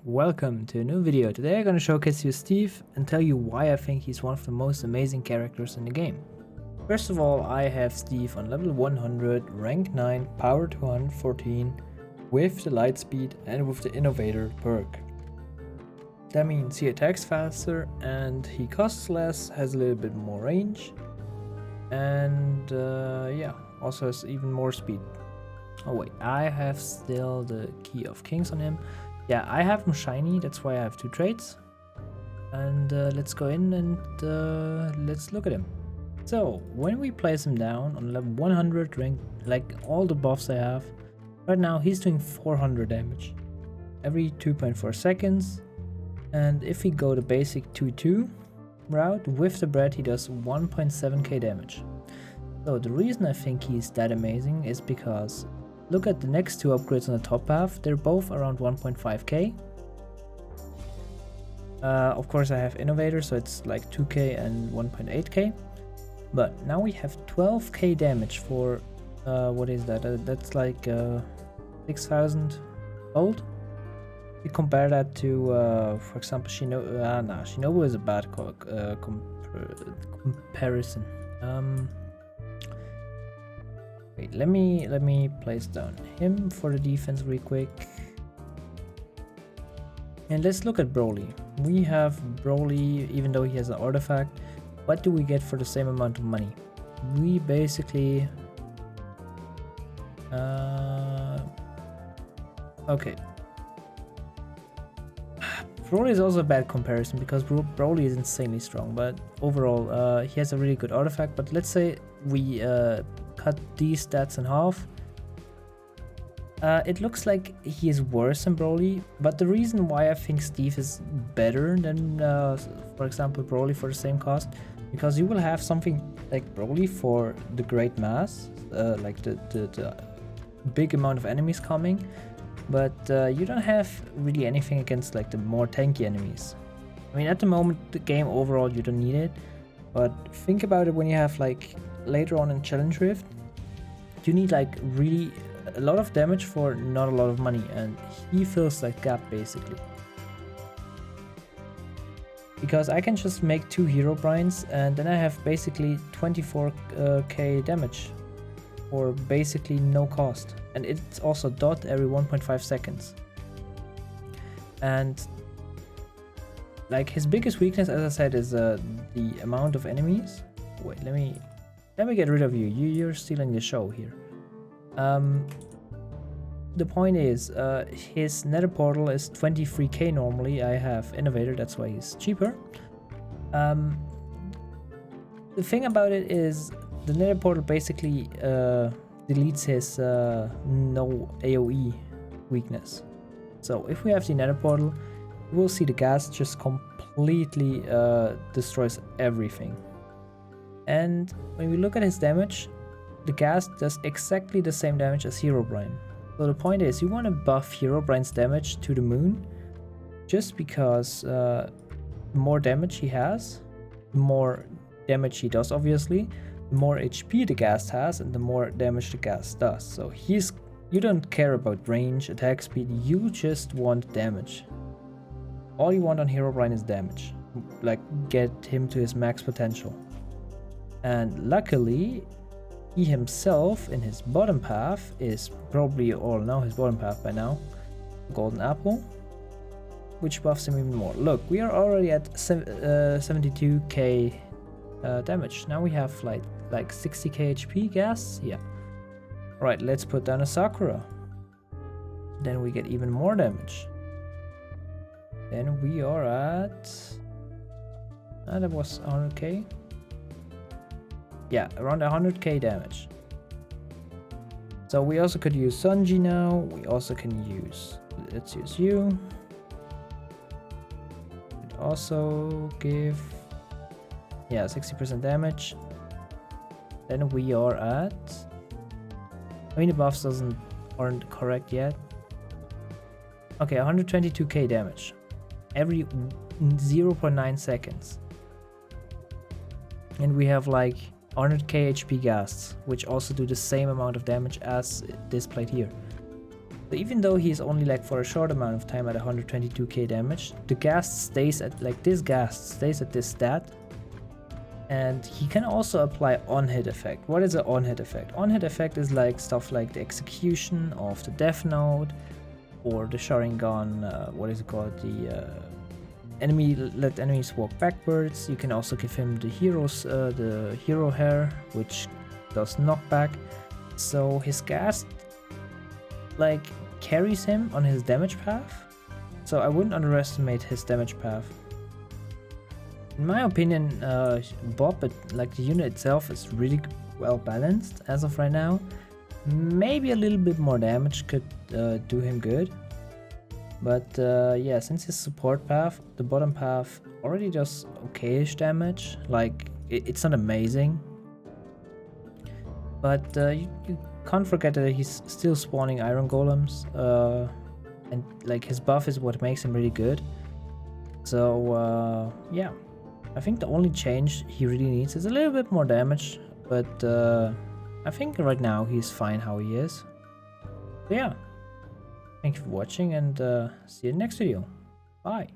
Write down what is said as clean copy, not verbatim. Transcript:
welcome to a new video. Today I'm gonna showcase you Steve and tell you why I think he's one of the most amazing characters in the game. First of all, I have Steve on level 100, rank 9, power 214, with the light speed and with the innovator perk. That means he attacks faster and he costs less, has a little bit more range, and yeah, also has even more speed. Oh wait, I have still the Key of Kings on him. Yeah, I have him shiny, that's why I have two traits. And let's go in and let's look at him. So, when we place him down on level 100 rank, like all the buffs I have, right now he's doing 400 damage every 2.4 seconds. And if we go the basic 2-2 route, with the bread he does 1.7k damage. So the reason I think he's that amazing is because look at the next two upgrades on the top half, they're both around 1.5k. Of course I have Innovator, so it's like 2k and 1.8k. But now we have 12k damage for, what is that? That's like 6,000 gold. You compare that to, for example, Shinobu is a bad comparison. Wait, let me place down him for the defense real quick. And let's look at Broly. We have Broly, even though he has an artifact. What do we get for the same amount of money? We basically... okay. Broly is also a bad comparison because Broly is insanely strong, but overall he has a really good artifact. But let's say we cut these stats in half. It looks like he is worse than Broly, but the reason why I think Steve is better than, for example, Broly for the same cost, because you will have something like Broly for the great mass, like the big amount of enemies coming, but you don't have really anything against like the more tanky enemies. I mean, at the moment, the game overall, you don't need it, but think about it when you have like later on in Challenge Rift, you need like really a lot of damage for not a lot of money, and he fills that gap basically. Because I can just make 2 hero brines and then I have basically 24k damage for basically no cost, and it's also dot every 1.5 seconds. And like his biggest weakness, as I said, is the amount of enemies. Wait, let me get rid of you. You're stealing the show here. The point is, his Nether portal is 23k normally. I have Innovator, that's why he's cheaper. The thing about it is, the Nether portal basically deletes his no AoE weakness. So if we have the Nether portal, we will see the gas just completely destroys everything. And when we look at his damage, the gas does exactly the same damage as Herobrine. So the point is, you want to buff Herobrine's damage to the moon, just because the more damage he has, the more damage he does obviously, the more HP the gas has, and the more damage the gas does. So you don't care about range, attack speed, you just want damage. All you want on Herobrine is damage, like get him to his max potential. And luckily, he himself in his bottom path is probably all know his bottom path by now, Golden Apple, which buffs him even more. Look, we are already at 72k damage. Now we have like 60k HP gas. Yeah. Right, let's put down a Sakura. Then we get even more damage. Then we are at... that was 100k. Yeah, around 100k damage. So we also could use Sanji now. We also can use... let's use you. Could also give... yeah, 60% damage. Then we are at... I mean, the buffs aren't correct yet. Okay, 122k damage. Every 0.9 seconds. And we have like 100k HP ghasts, which also do the same amount of damage as displayed here. So even though he's only like for a short amount of time at 122k damage, the ghast stays at like this ghast stays at this stat. And he can also apply on-hit effect. What is an on-hit effect? On-hit effect is like stuff like the execution of the death node or the Sharingan, what is it called? The let enemies walk backwards. You can also give him the hero hair, which does knockback. So his ghast like carries him on his damage path. So I wouldn't underestimate his damage path. In my opinion, Bob, like the unit itself, is really well balanced as of right now. Maybe a little bit more damage could do him good. But yeah, since his support path, the bottom path already does okayish damage. Like, it's not amazing. But you can't forget that he's still spawning iron golems. And like his buff is what makes him really good. So yeah. I think the only change he really needs is a little bit more damage, but I think right now he's fine how he is. So yeah, thank you for watching and see you in the next video. Bye.